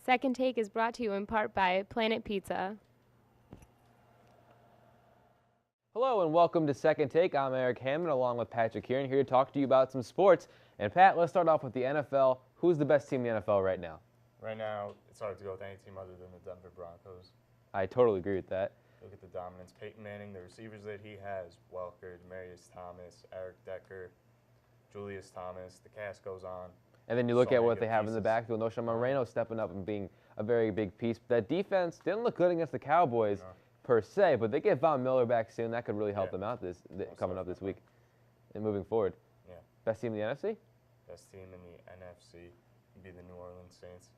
Second Take is brought to you in part by Planet Pizza. Hello and welcome to Second Take. I'm Eric Hannmann along with Patrick Kiernan here to talk to you about some sports. And Pat, let's start off with the NFL. Who's the best team in the NFL right now? Right now, it's hard to go with any team other than the Denver Broncos. I totally agree with that. Look at the dominance. Peyton Manning, the receivers that he has, Welker, Demarius Thomas, Eric Decker, Julius Thomas, the cast goes on. And then you look at what they have in the backfield. No, Moreno stepping up and being a very big piece. That defense didn't look good against the Cowboys per se, but they get Von Miller back soon. That could really help them out coming up this week and moving forward. Yeah. Best team in the NFC? Best team in the NFC would be the New Orleans Saints.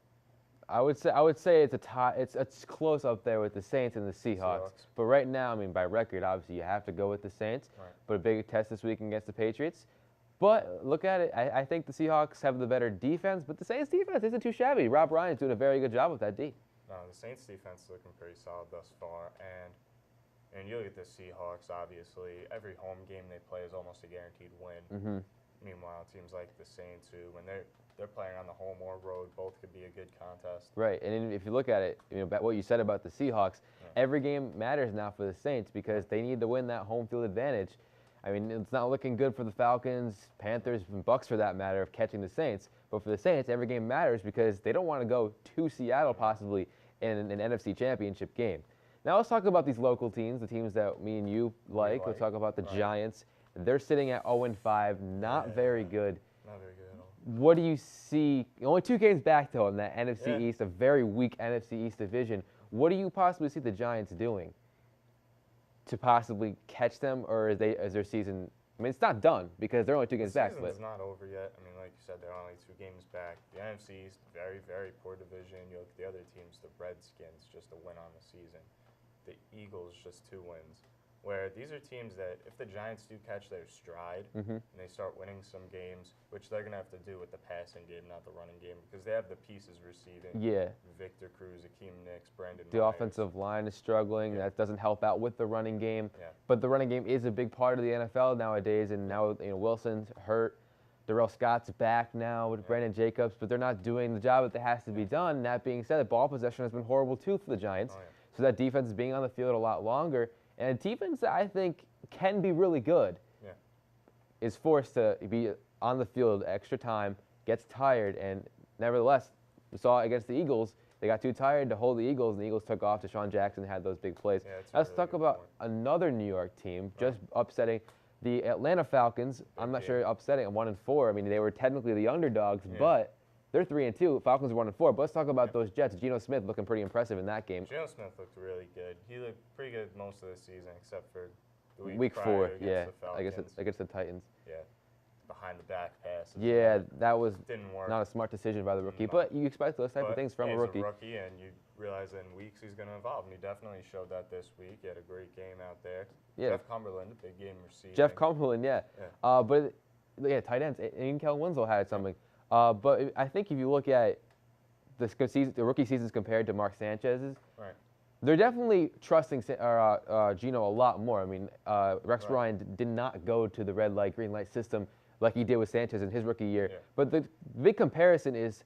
I would say it's a tie. It's close up there with the Saints and the Seahawks. But right now, I mean, by record, obviously you have to go with the Saints. Right. But a big test this week against the Patriots. But look at it. I think the Seahawks have the better defense, but the Saints defense isn't too shabby. Rob Ryan's doing a very good job with that D. No, the Saints defense is looking pretty solid thus far, and you look at the Seahawks. Obviously, every home game they play is almost a guaranteed win. Mm-hmm. Meanwhile, teams like the Saints, who when they're playing on the home or road, both could be a good contest. Right, and if you look at it, what you said about the Seahawks, every game matters now for the Saints because they need to win that home field advantage. I mean, it's not looking good for the Falcons, Panthers, and Bucks for that matter of catching the Saints. But for the Saints, every game matters because they don't want to go to Seattle possibly in an NFC Championship game. Now let's talk about these local teams, the teams that me and you like. We'll talk about the Giants. They're sitting at 0-5, not very good. Not very good at all. What do you see? Only 2 games back, though, in that NFC East, a very weak NFC East division. What do you possibly see the Giants doing to possibly catch them, or is their season? I mean, it's not done because they're only 2 games back. The season's not over yet. I mean, like you said, they're only 2 games back. The NFC East, very, very poor division. You look at the other teams, the Redskins, just a win on the season. The Eagles, just 2 wins. Where these are teams that, if the Giants do catch their stride and they start winning some games, which they're going to have to do with the passing game, not the running game, because they have the pieces receiving. Yeah. Victor Cruz, Akeem Nicks, Brandon The Myers. offensive line is struggling. That doesn't help out with the running game. Yeah. But the running game is a big part of the NFL nowadays, and now Wilson's hurt. Darrell Scott's back now with Brandon Jacobs, but they're not doing the job that has to be done. That being said, the ball possession has been horrible too for the Giants. So that defense is being on the field a lot longer. And a defense that I think can be really good is forced to be on the field extra time, gets tired, and nevertheless, we saw against the Eagles, they got too tired to hold the Eagles, and the Eagles took off. Deshaun Jackson had those big plays. Let's talk about another New York team just upsetting the Atlanta Falcons. I'm not sure upsetting at 1-4. I mean, they were technically the underdogs, but they're 3-2. Falcons are 1-4. But let's talk about those Jets. Geno Smith looking pretty impressive in that game. Geno Smith looked really good. He looked pretty good most of the season, except for the week 4. The Falcons. Against the Titans. Yeah, behind the back pass. Yeah, that was didn't work. Not a smart decision by the rookie. But you expect those type of things from a rookie. He's a rookie, and you realize that in weeks he's going to evolve, and he definitely showed that this week. He had a great game out there. Yeah. Jeff Cumberland, a big game receiving. Jeff Cumberland, but tight ends. And Kellen Winslow had something. But I think if you look at the rookie seasons compared to Mark Sanchez's, they're definitely trusting Geno a lot more. I mean, Rex Ryan did not go to the red light, green light system like he did with Sanchez in his rookie year. Yeah. But the big comparison is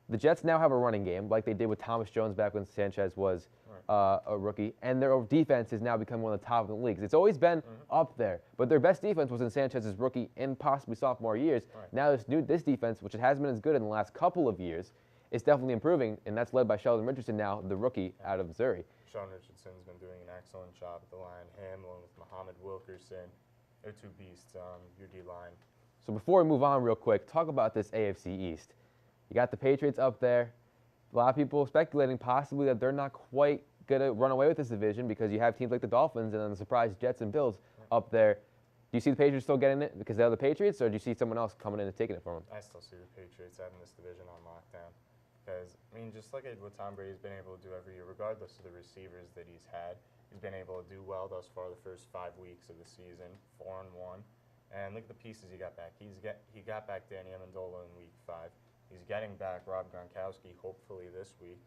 the Jets now have a running game like they did with Thomas Jones back when Sanchez was a rookie, and their defense has now become one of the top of the leagues. It's always been up there, but their best defense was in Sanchez's rookie and possibly sophomore years. Now this defense, which it hasn't been as good in the last couple of years, is definitely improving, and that's led by Sheldon Richardson now, the rookie out of Missouri. Sheldon Richardson's been doing an excellent job at the line. Him along with Muhammad Wilkerson, they're 2 beasts on your D-line. So before we move on real quick, talk about this AFC East. You got the Patriots up there. A lot of people speculating possibly that they're not quite going to run away with this division because you have teams like the Dolphins and then the surprise Jets and Bills up there. Do you see the Patriots still getting it because they're the Patriots, or do you see someone else coming in and taking it from them? I still see the Patriots having this division on lockdown. Because, I mean, just look at what Tom Brady's been able to do every year, regardless of the receivers that he's had. He's been able to do well thus far the first 5 weeks of the season, 4-1. And look at the pieces he got back. He got back Danny Amendola in week 5. He's getting back Rob Gronkowski hopefully this week.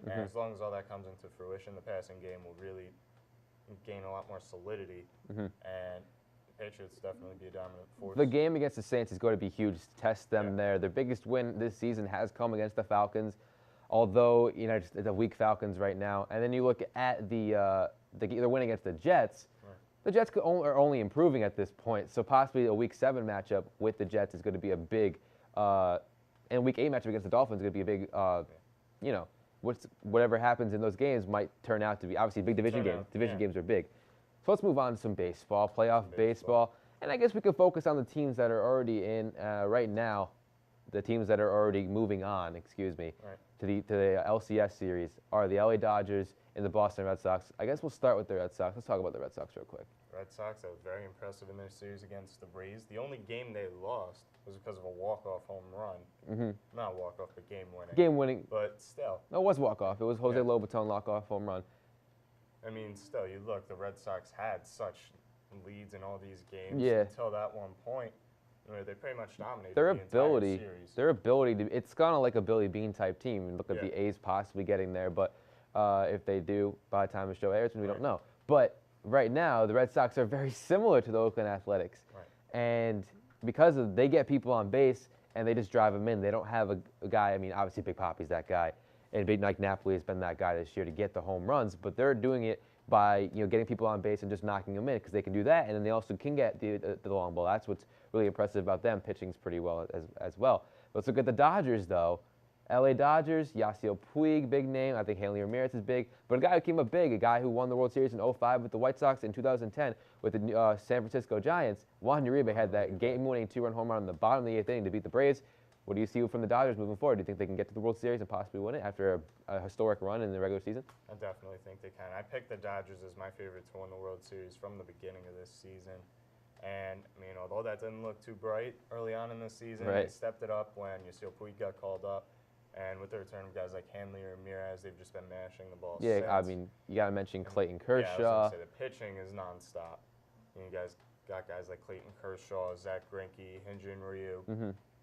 And as long as all that comes into fruition, the passing game will really gain a lot more solidity. And the Patriots definitely be a dominant force. The game against the Saints is going to be huge to test them there. Their biggest win this season has come against the Falcons. Although, just the weak Falcons right now. And then you look at they're winning against the Jets. Right. The Jets are only improving at this point. So possibly a Week 7 matchup with the Jets is going to be a big, and Week 8 matchup against the Dolphins is going to be a big, whatever happens in those games might turn out to be obviously big division games. Division games are big. So let's move on to some baseball, playoff baseball. And I guess we could focus on the teams that are already in right now, the teams that are already moving on, to the LCS series are the LA Dodgers and the Boston Red Sox. I guess we'll start with the Red Sox. Let's talk about the Red Sox real quick. Red Sox, that was very impressive in their series against the Braves. The only game they lost was because of a walk-off home run. Mm-hmm. Not walk-off, but game-winning. Game-winning. But still. No, it was walk-off. It was Jose Lobaton walk-off home run. I mean, still, you look, the Red Sox had such leads in all these games until that one point where they pretty much dominated the entire series. Their ability it's kind of like a Billy Bean type team. Look at the A's possibly getting there, but if they do, by the time the show airs, we don't know. But right now, the Red Sox are very similar to the Oakland Athletics. Right. And because they get people on base and they just drive them in. They don't have a guy, I mean, obviously Big Papi's that guy, and Big Mike Napoli has been that guy this year to get the home runs, but they're doing it by getting people on base and just knocking them in because they can do that, and then they also can get the long ball. That's what's really impressive about them. Pitching's pretty well as well. Let's look at the Dodgers, though. LA Dodgers, Yasiel Puig, big name. I think Hanley Ramirez is big. But a guy who came up big, a guy who won the World Series in 2005 with the White Sox, in 2010 with the San Francisco Giants. Juan Uribe had that game-winning 2-run home run in the bottom of the 8th inning to beat the Braves. What do you see from the Dodgers moving forward? Do you think they can get to the World Series and possibly win it after a historic run in the regular season? I definitely think they can. I picked the Dodgers as my favorite to win the World Series from the beginning of this season. And, I mean, although that didn't look too bright early on in the season, they stepped it up when Yasiel Puig got called up. And with the return of guys like Hanley or Ramirez, they've just been mashing the ball since. I mean, you got to mention Clayton Kershaw. Yeah, I was going to say, the pitching is nonstop. You guys got guys like Clayton Kershaw, Zach Greinke, Hyun-Jin Ryu,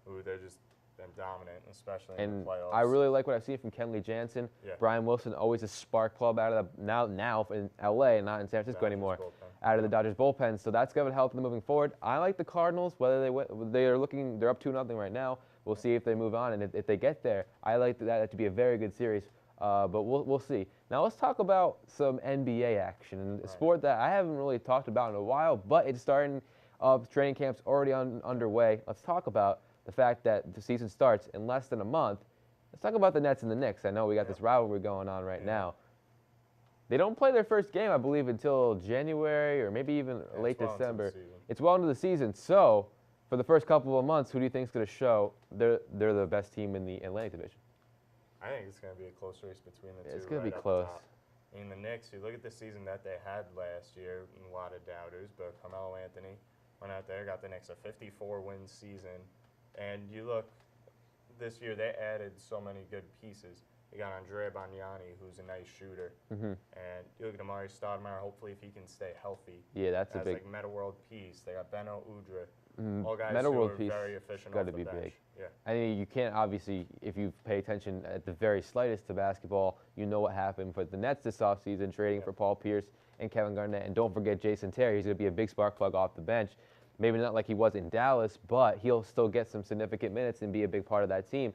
who they're just been dominant, especially in the playoffs. I really like what I've seen from Kenley Jansen. Brian Wilson, always a spark plug out of now in LA, not in San Francisco anymore, out of the Dodgers bullpen. So that's going to help them moving forward. I like the Cardinals. Whether they're up 2-0 right now. We'll see if they move on, and if they get there, I like that to be a very good series. But we'll see. Now let's talk about some NBA action, a sport that I haven't really talked about in a while, but it's starting. Training camp's already underway. Let's talk about the fact that the season starts in less than a month. Let's talk about the Nets and the Knicks. I know we got this rivalry going on right now. They don't play their first game, I believe, until January or maybe even late December. It's well into the season. So for the first couple of months, who do you think is going to show they're the best team in the Atlantic Division? I think it's going to be a close race between the two. It's going to be close. I mean, the Knicks, you look at the season that they had last year, a lot of doubters, but Carmelo Anthony went out there, got the Knicks a 54-win season. And you look, this year they added so many good pieces. You got Andrea Bargnani, who's a nice shooter. And you look at Amari Stoudemire, hopefully if he can stay healthy. Yeah, that's a big. Like Meta World Peace. They got Beno Udrih. All guys Meta who World are Peace very efficient got off to the be bench. big. Yeah. I mean, you can't obviously, if you pay attention at the very slightest to basketball, you know what happened for the Nets this offseason, trading for Paul Pierce and Kevin Garnett. And don't forget Jason Terry. He's going to be a big spark plug off the bench. Maybe not like he was in Dallas, but he'll still get some significant minutes and be a big part of that team.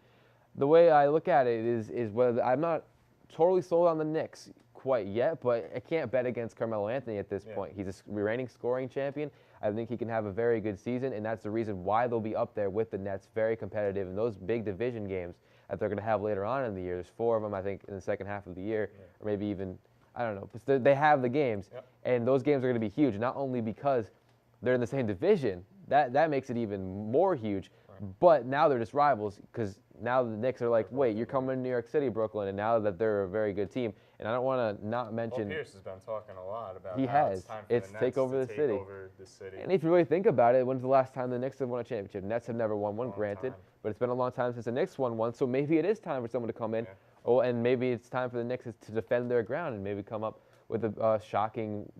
The way I look at it is whether I'm not totally sold on the Knicks quite yet, but I can't bet against Carmelo Anthony at this point. He's a reigning scoring champion. I think he can have a very good season, and that's the reason why they'll be up there with the Nets, very competitive in those big division games that they're going to have later on in the year. There's 4 of them, I think, in the second half of the year, or maybe even, I don't know. But they have the games, and those games are going to be huge, not only because they're in the same division. That makes it even more huge. But now they're just rivals because now the Knicks are like, wait, you're coming to New York City, Brooklyn, and now that they're a very good team. And I don't want to not mention. Paul Pierce has been talking a lot about he how has. it's time for It's the Nets take over to the take city. over the city. And if you really think about it, when's the last time the Knicks have won a championship? Nets have never won one, granted, but it's been a long time since the Knicks won one. So maybe it is time for someone to come in. Oh, and maybe it's time for the Knicks to defend their ground and maybe come up with a shocking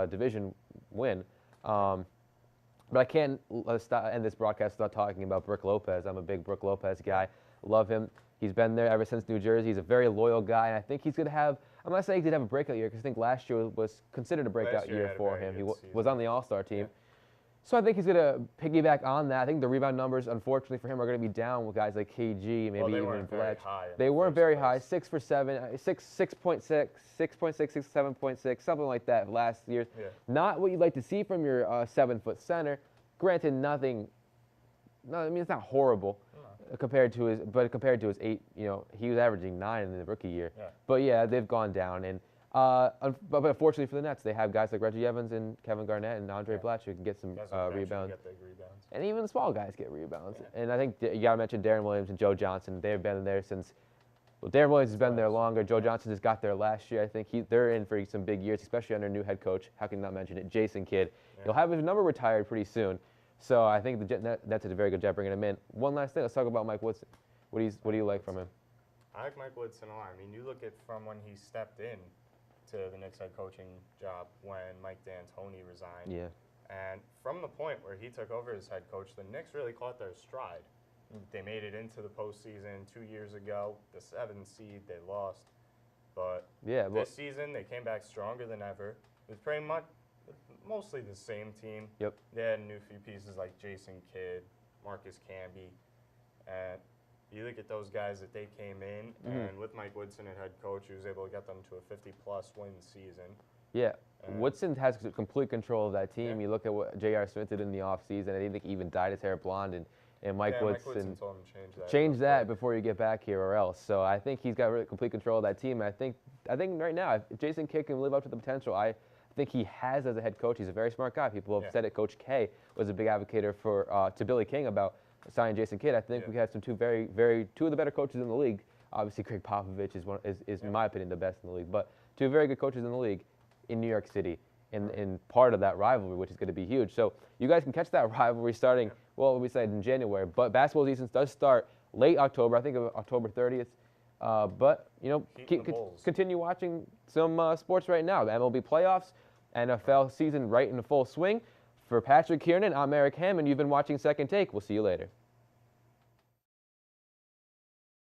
division win. But I can't end this broadcast without talking about Brook Lopez. I'm a big Brook Lopez guy. Love him. He's been there ever since New Jersey. He's a very loyal guy, and I think he's going to have – I'm not saying he did have a breakout year because I think last year was considered a breakout year for him. He was on the All-Star team. So I think he's going to piggyback on that. I think the rebound numbers, unfortunately for him, are going to be down with guys like KG, maybe they even weren't very Bledge. high in They the weren't first very place. high, 6 for 7, 6.6, 6.6, 7.6, something like that last year. Yeah. Not what you'd like to see from your 7-foot center. Granted, nothing. No, I mean it's not horrible compared to his 8. You know, he was averaging 9 in the rookie year. Yeah. But yeah, they've gone down, and but unfortunately for the Nets, they have guys like Reggie Evans and Kevin Garnett and Andre Blatch who can get some Guys like Bledsoe rebounds. get big rebounds. And even the small guys get rebounds. Yeah. And I think you got to mention Darren Williams and Joe Johnson. They've been there since. Well, Darren Williams has been there longer. Joe Johnson just got there last year. I think they're in for some big years, especially under new head coach. How can you not mention it? Jason Kidd. Yeah. He'll have his number retired pretty soon. So I think that's a very good job bringing him in. One last thing. Let's talk about Mike Woodson. What do you like from him? I like Mike Woodson a lot. I mean, you look at from when he stepped in to the Knicks head coaching job when Mike D'Antoni resigned. Yeah. And from the point where he took over as head coach, the Knicks really caught their stride. They made it into the postseason 2 years ago, the 7th seed, they lost. But Yeah. Well, this season, they came back stronger than ever. It's pretty much mostly the same team. Yep. They had a new few pieces like Jason Kidd, Marcus Camby. And you look at those guys that they came in, and with Mike Woodson as head coach, he was able to get them to a 50-plus win season. Yeah. Woodson has complete control of that team. Yeah. You look at what J.R. Smith did in the offseason. I think he even dyed his hair blonde. And Mike Woodson told him to change that before you get back here or else. So I think he's got really complete control of that team. And I think right now, if Jason Kidd can live up to the potential I think he has as a head coach. He's a very smart guy. People have said it. Coach K was a big advocate for to Billy King about signing Jason Kidd. I think we had two of the better coaches in the league. Obviously, Craig Popovich is in my opinion the best in the league. But two very good coaches in the league in New York City. In part of that rivalry, which is going to be huge. So you guys can catch that rivalry starting, well, we said in January. But basketball season does start late October, I think of October 30th. But, you know, continue watching some sports right now. The MLB Playoffs, NFL season right in full swing. For Patrick Kiernan, I'm Eric Hannmann. You've been watching Second Take. We'll see you later.